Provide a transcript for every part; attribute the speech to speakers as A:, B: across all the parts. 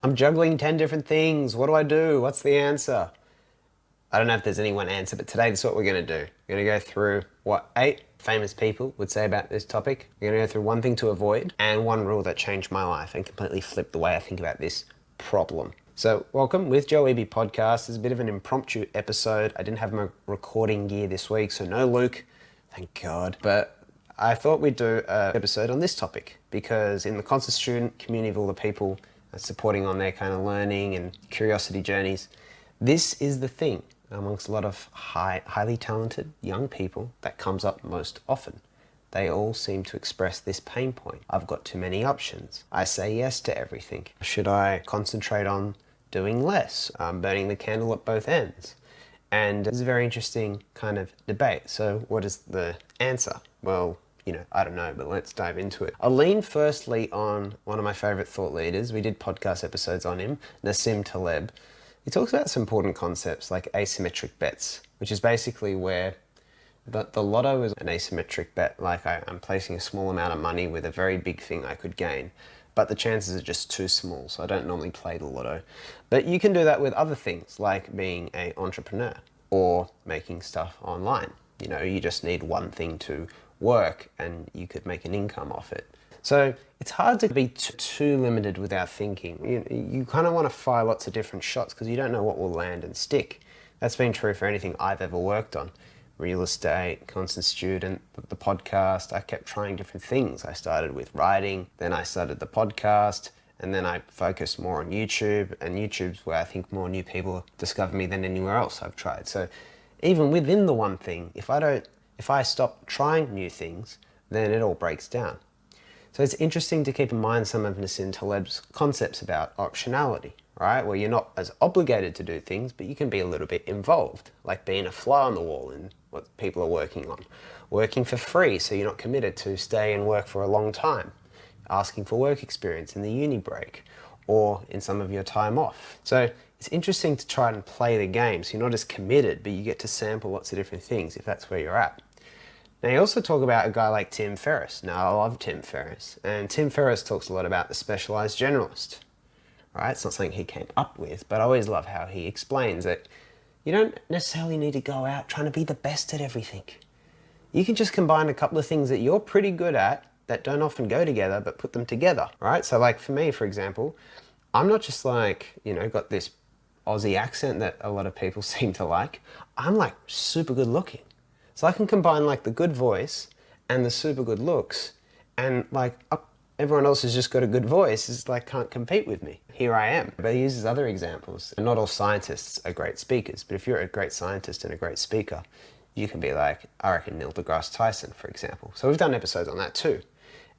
A: I'm juggling 10 different things. What do I do? What's the answer? I don't know if there's any one answer, but today this is what we're going to do. We're going to go through what 8 famous people would say about this topic. We're going to go through one thing to avoid and one rule that changed my life and completely flipped the way I think about this problem. So welcome with Joe Eby podcast. It's a bit of an impromptu episode. I didn't have my recording gear this week, so no Luke, thank God. But I thought we'd do an episode on this topic because in the constant student community of all the people supporting on their kind of learning and curiosity journeys, this is the thing amongst a lot of highly talented young people that comes up most often. They all seem to express this pain point. I've got too many options. I say yes to everything. Should I concentrate on doing less? Burning the candle at both ends. And it's a very interesting kind of debate. So what is the answer? Well, I don't know, but let's dive into it. I'll lean firstly on one of my favorite thought leaders. We did podcast episodes on him, Nassim Taleb. He talks about some important concepts like asymmetric bets, which is basically where the lotto is an asymmetric bet. Like I'm placing a small amount of money with a very big thing I could gain, but the chances are just too small, so I don't normally play the lotto. But you can do that with other things like being an entrepreneur or making stuff online. You just need one thing to work and you could make an income off it. So it's hard to be too limited with our thinking. You kind of want to fire lots of different shots because you don't know what will land and stick. That's been true for anything I've ever worked on. Real estate, constant student, the podcast. I kept trying different things. I started with writing, then I started the podcast, and then I focused more on YouTube, and YouTube's where I think more new people discover me than anywhere else I've tried. So even within the one thing, if I stop trying new things, then it all breaks down. So it's interesting to keep in mind some of Nassim Taleb's concepts about optionality, right? Where you're not as obligated to do things, but you can be a little bit involved, like being a fly on the wall in what people are working on. Working for free, so you're not committed to stay and work for a long time. Asking for work experience in the uni break, or in some of your time off. So it's interesting to try and play the game, so you're not as committed, but you get to sample lots of different things if that's where you're at. Now, you also talk about a guy like Tim Ferriss. Now, I love Tim Ferriss, and Tim Ferriss talks a lot about the Specialised Generalist, right? It's not something he came up with, but I always love how he explains that you don't necessarily need to go out trying to be the best at everything. You can just combine a couple of things that you're pretty good at that don't often go together, but put them together, right? So like for me, for example, I'm not just got this Aussie accent that a lot of people seem to like. I'm like super good looking. So I can combine like the good voice and the super good looks, and everyone else has just got a good voice, is like can't compete with me. Here I am. But he uses other examples. And not all scientists are great speakers, but if you're a great scientist and a great speaker, you can be like, I reckon Neil deGrasse Tyson, for example. So we've done episodes on that too.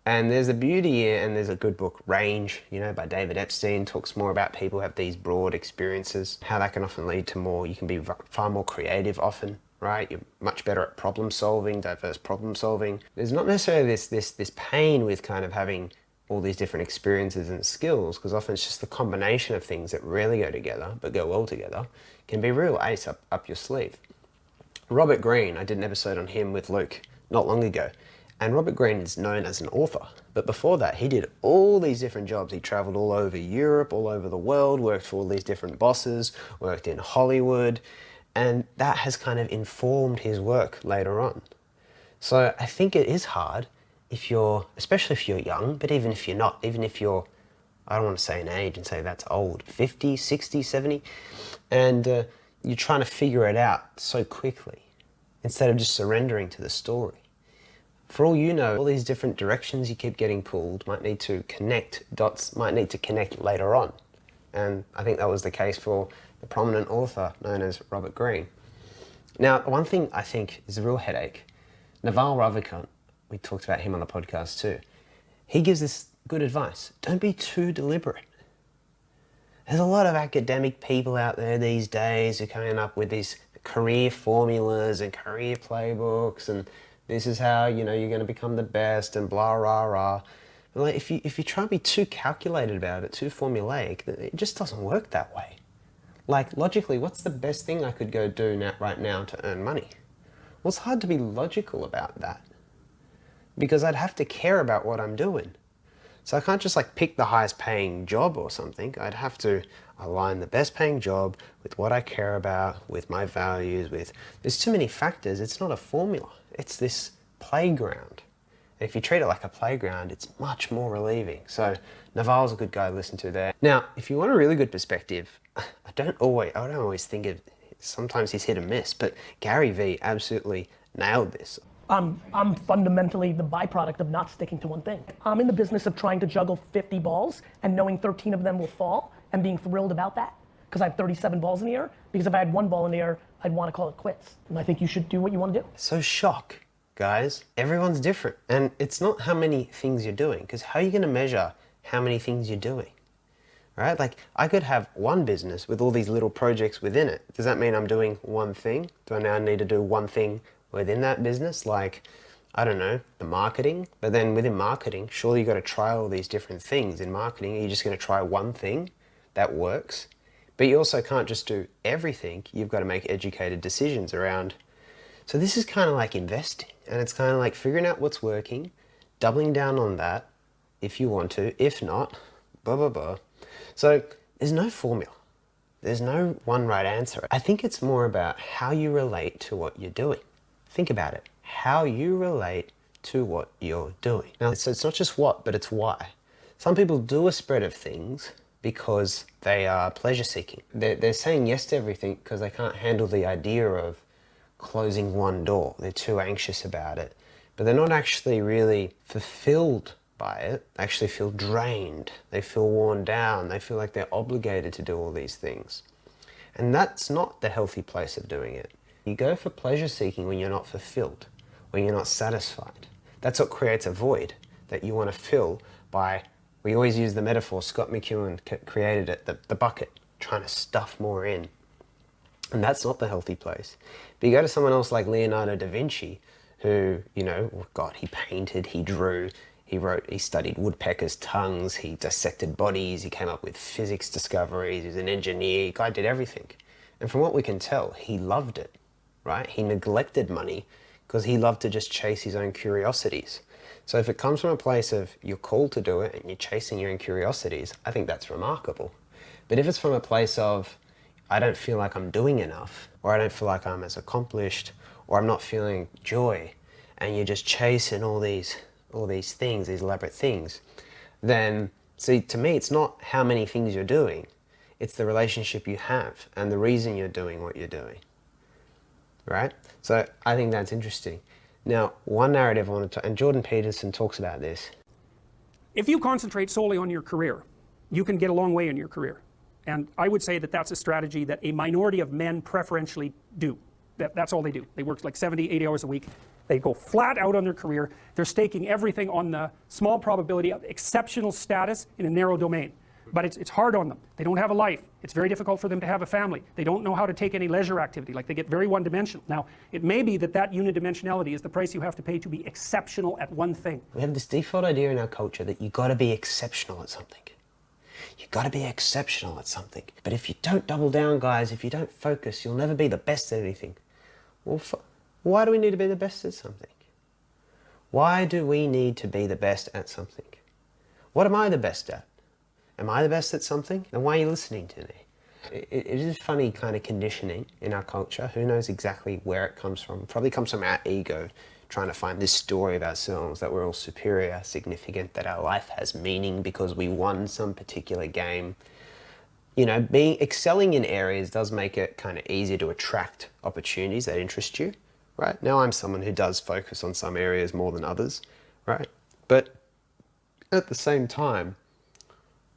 A: And there's a beauty here, and there's a good book, Range, by David Epstein, talks more about people who have these broad experiences, how that can often lead to more, you can be far more creative often, right? You're much better at problem solving, diverse problem solving. There's not necessarily this pain with kind of having all these different experiences and skills, because often it's just the combination of things that rarely go together, but go well together, can be real ace up your sleeve. Robert Greene, I did an episode on him with Luke not long ago. And Robert Greene is known as an author. But before that, he did all these different jobs. He traveled all over Europe, all over the world, worked for all these different bosses, worked in Hollywood, and that has kind of informed his work later on. So I think it is hard especially if you're young, but even if you're not, even if you're, I don't want to say an age and say that's old, 50, 60, 70, and you're trying to figure it out so quickly instead of just surrendering to the story. For all you know, all these different directions you keep getting pulled might need to connect, dots might need to connect later on. And I think that was the case for the prominent author known as Robert Greene. Now, one thing I think is a real headache, Naval Ravikant, we talked about him on the podcast too, he gives this good advice. Don't be too deliberate. There's a lot of academic people out there these days who are coming up with these career formulas and career playbooks, and this is how, you're going to become the best and blah, rah, rah. And if you try and be too calculated about it, too formulaic, it just doesn't work that way. Logically, what's the best thing I could go do right now to earn money? Well, it's hard to be logical about that because I'd have to care about what I'm doing. So I can't just like pick the highest paying job or something. I'd have to align the best paying job with what I care about, with my values, there's too many factors. It's not a formula. It's this playground. If you treat it like a playground, it's much more relieving. So Naval's a good guy to listen to there. Now, if you want a really good perspective, I don't always think of, sometimes he's hit and miss, but Garry Vee absolutely nailed this.
B: I'm fundamentally the byproduct of not sticking to one thing. I'm in the business of trying to juggle 50 balls and knowing 13 of them will fall and being thrilled about that. Because I have 37 balls in the air, because if I had one ball in the air, I'd want to call it quits. And I think you should do what you want to do.
A: So shock, guys. Everyone's different. And it's not how many things you're doing, because how are you going to measure how many things you're doing? Right? Like, I could have one business with all these little projects within it. Does that mean I'm doing one thing? Do I now need to do one thing within that business? Like, I don't know, the marketing. But then within marketing, surely you got to try all these different things. In marketing, you're just going to try one thing that works. But you also can't just do everything. You've got to make educated decisions around. So this is kind of like investing. And it's kind of like figuring out what's working, doubling down on that if you want to. If not, blah, blah, blah. So there's no formula. There's no one right answer. I think it's more about how you relate to what you're doing. Think about it. How you relate to what you're doing. Now, so it's not just what, but it's why. Some people do a spread of things because they are pleasure seeking. They're saying yes to everything because they can't handle the idea of closing one door. They're too anxious about it. But they're not actually really fulfilled by it. They actually feel drained. They feel worn down. They feel like they're obligated to do all these things. And that's not the healthy place of doing it. You go for pleasure seeking when you're not fulfilled, when you're not satisfied. That's what creates a void that you want to fill by, we always use the metaphor, Scott McEwen created it, the bucket, trying to stuff more in. And that's not the healthy place. But you go to someone else like Leonardo da Vinci, who, you know, God, he painted, he drew, he wrote, he studied woodpeckers' tongues, he dissected bodies, he came up with physics discoveries, he's an engineer, the guy did everything. And from what we can tell, he loved it, right? He neglected money because he loved to just chase his own curiosities. So if it comes from a place of you're called to do it and you're chasing your own curiosities, I think that's remarkable. But if it's from a place of, I don't feel like I'm doing enough, or I don't feel like I'm as accomplished, or I'm not feeling joy, and you're just chasing all these things, these elaborate things, then, see, to me, it's not how many things you're doing, it's the relationship you have and the reason you're doing what you're doing, right? So I think that's interesting. Now, one narrative I wanted to, and Jordan Peterson talks about this.
C: If you concentrate solely on your career, you can get a long way in your career. And I would say that that's a strategy that a minority of men preferentially do. That's all they do. They work like 70, 80 hours a week. They go flat out on their career. They're staking everything on the small probability of exceptional status in a narrow domain. But it's hard on them. They don't have a life. It's very difficult for them to have a family. They don't know how to take any leisure activity. Like, they get very one-dimensional. Now, it may be that unidimensionality is the price you have to pay to be exceptional at one thing.
A: We have this default idea in our culture that you've got to be exceptional at something. You've got to be exceptional at something. But if you don't double down, guys, if you don't focus, you'll never be the best at anything. Well, why do we need to be the best at something? Why do we need to be the best at something? What am I the best at? Am I the best at something? Then why are you listening to me? It is funny kind of conditioning in our culture. Who knows exactly where it comes from? It probably comes from our ego, trying to find this story of ourselves that we're all superior, significant, that our life has meaning because we won some particular game. You know, excelling in areas does make it kind of easier to attract opportunities that interest you, right? Now I'm someone who does focus on some areas more than others, right? But at the same time,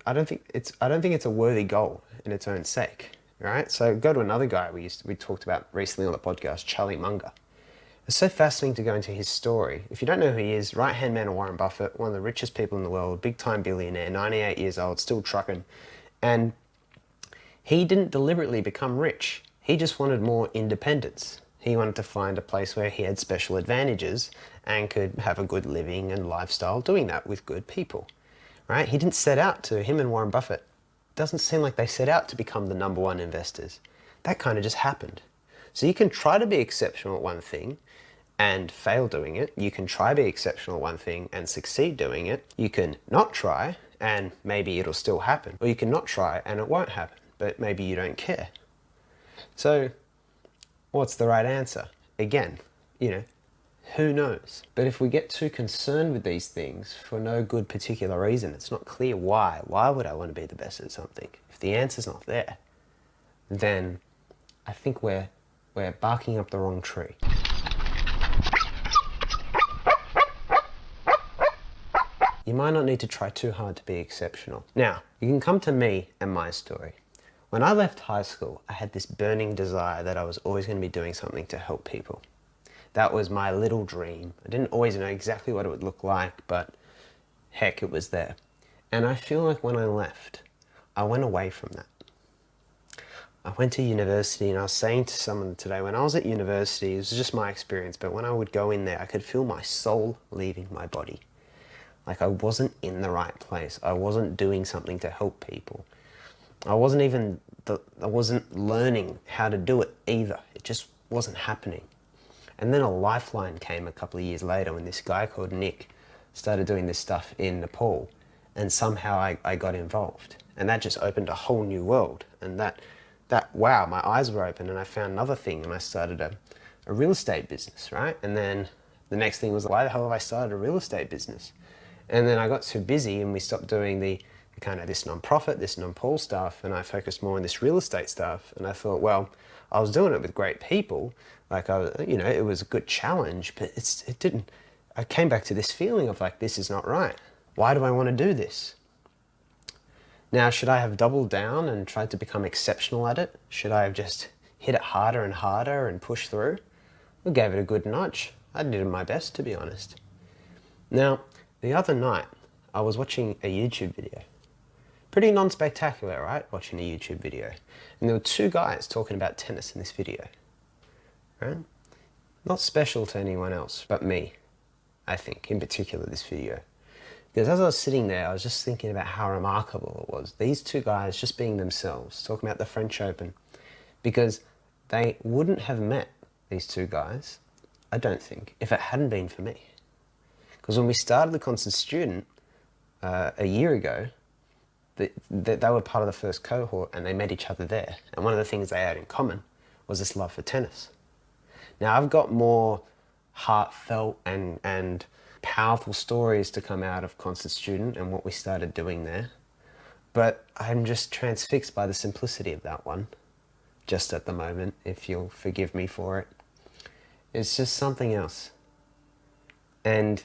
A: I don't think it's a worthy goal in its own sake, right? So go to another guy we talked about recently on the podcast, Charlie Munger. It's so fascinating to go into his story. If you don't know who he is, right-hand man of Warren Buffett, one of the richest people in the world, big-time billionaire, 98 years old, still trucking. And he didn't deliberately become rich. He just wanted more independence. He wanted to find a place where he had special advantages and could have a good living and lifestyle doing that with good people, right? He didn't set out to, him and Warren Buffett, doesn't seem like they set out to become the number one investors. That kind of just happened. So you can try to be exceptional at one thing, and fail doing it. You can try be exceptional at one thing and succeed doing it. You can not try and maybe it'll still happen. Or you can not try and it won't happen, but maybe you don't care. So what's the right answer? Again, who knows? But if we get too concerned with these things for no good particular reason, it's not clear why. Why would I want to be the best at something? If the answer's not there, then I think we're barking up the wrong tree. You might not need to try too hard to be exceptional. Now, you can come to me and my story. When I left high school, I had this burning desire that I was always going to be doing something to help people. That was my little dream. I didn't always know exactly what it would look like, but heck, it was there. And I feel like when I left, I went away from that. I went to university, and I was saying to someone today, when I was at university, it was just my experience, but when I would go in there, I could feel my soul leaving my body. Like I wasn't in the right place. I wasn't doing something to help people. I wasn't learning how to do it either. It just wasn't happening. And then a lifeline came a couple of years later when this guy called Nick started doing this stuff in Nepal, and somehow I got involved. And that just opened a whole new world. And wow, my eyes were open, and I found another thing, and I started a real estate business, right? And then the next thing was, why the hell have I started a real estate business? And then I got too busy and we stopped doing the kind of this non-profit, this non-Paul stuff, and I focused more on this real estate stuff. And I thought, well, I was doing it with great people. Like it was a good challenge, but it didn't. I came back to this feeling of like, this is not right. Why do I want to do this? Now, should I have doubled down and tried to become exceptional at it? Should I have just hit it harder and harder and pushed through? I gave it a good notch. I did my best, to be honest. Now, the other night, I was watching a YouTube video. Pretty non-spectacular, right? Watching a YouTube video. And there were two guys talking about tennis in this video, right? Not special to anyone else, but me, I think, in particular this video. Because as I was sitting there, I was just thinking about how remarkable it was. These two guys just being themselves, talking about the French Open. Because they wouldn't have met, these two guys, I don't think, if it hadn't been for me. Because when we started the Constant Student a year ago, they were part of the first cohort and they met each other there. And one of the things they had in common was this love for tennis. Now, I've got more heartfelt and powerful stories to come out of Constant Student and what we started doing there. But I'm just transfixed by the simplicity of that one, just at the moment, if you'll forgive me for it. It's just something else. And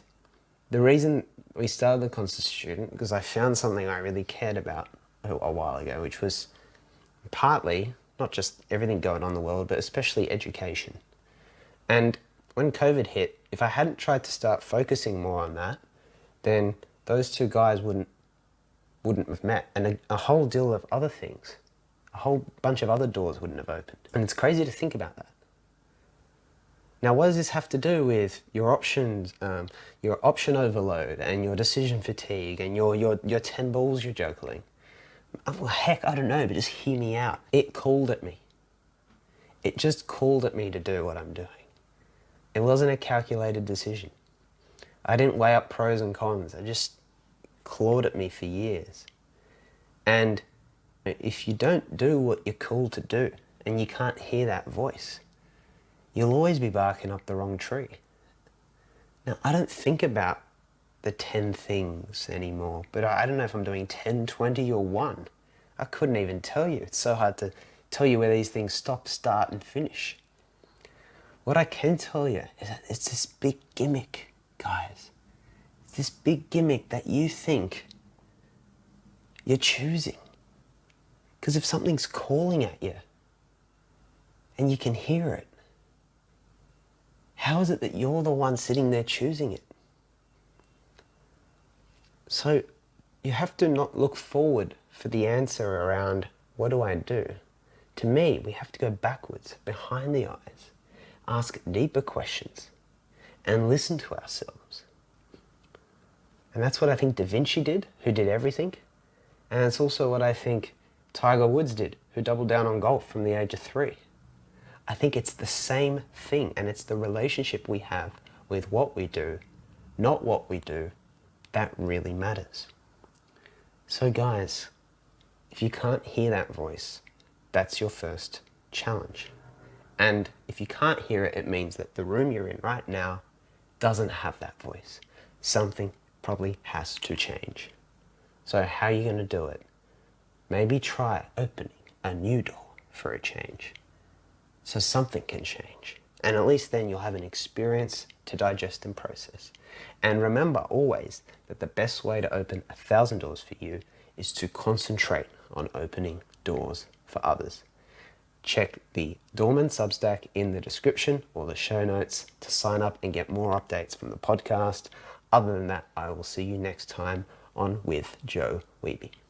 A: the reason we started the Constant Student, because I found something I really cared about a while ago, which was partly, not just everything going on in the world, but especially education. And when COVID hit, if I hadn't tried to start focusing more on that, then those two guys wouldn't have met. And a whole deal of other things, a whole bunch of other doors wouldn't have opened. And it's crazy to think about that. Now, what does this have to do with your options, your option overload and your decision fatigue and your 10 balls you're juggling? Well, heck, I don't know, but just hear me out. It called at me. It just called at me to do what I'm doing. It wasn't a calculated decision. I didn't weigh up pros and cons. I just clawed at me for years. And if you don't do what you're called to do and you can't hear that voice, you'll always be barking up the wrong tree. Now, I don't think about the 10 things anymore, but I don't know if I'm doing 10, 20 or 1. I couldn't even tell you. It's so hard to tell you where these things stop, start and finish. What I can tell you is that it's this big gimmick, guys. It's this big gimmick that you think you're choosing. Because if something's calling at you and you can hear it, how is it that you're the one sitting there choosing it? So you have to not look forward for the answer around, what do I do? To me, we have to go backwards, behind the eyes, ask deeper questions, and listen to ourselves. And that's what I think Da Vinci did, who did everything. And it's also what I think Tiger Woods did, who doubled down on golf from the age of 3. I think it's the same thing, and it's the relationship we have with what we do, not what we do, that really matters. So guys, if you can't hear that voice, that's your first challenge. And if you can't hear it, it means that the room you're in right now doesn't have that voice. Something probably has to change. So how are you going to do it? Maybe try opening a new door for a change, so something can change. And at least then you'll have an experience to digest and process. And remember always that the best way to open 1,000 doors for you is to concentrate on opening doors for others. Check the Doorman Substack in the description or the show notes to sign up and get more updates from the podcast. Other than that, I will see you next time on With Joe Wiebe.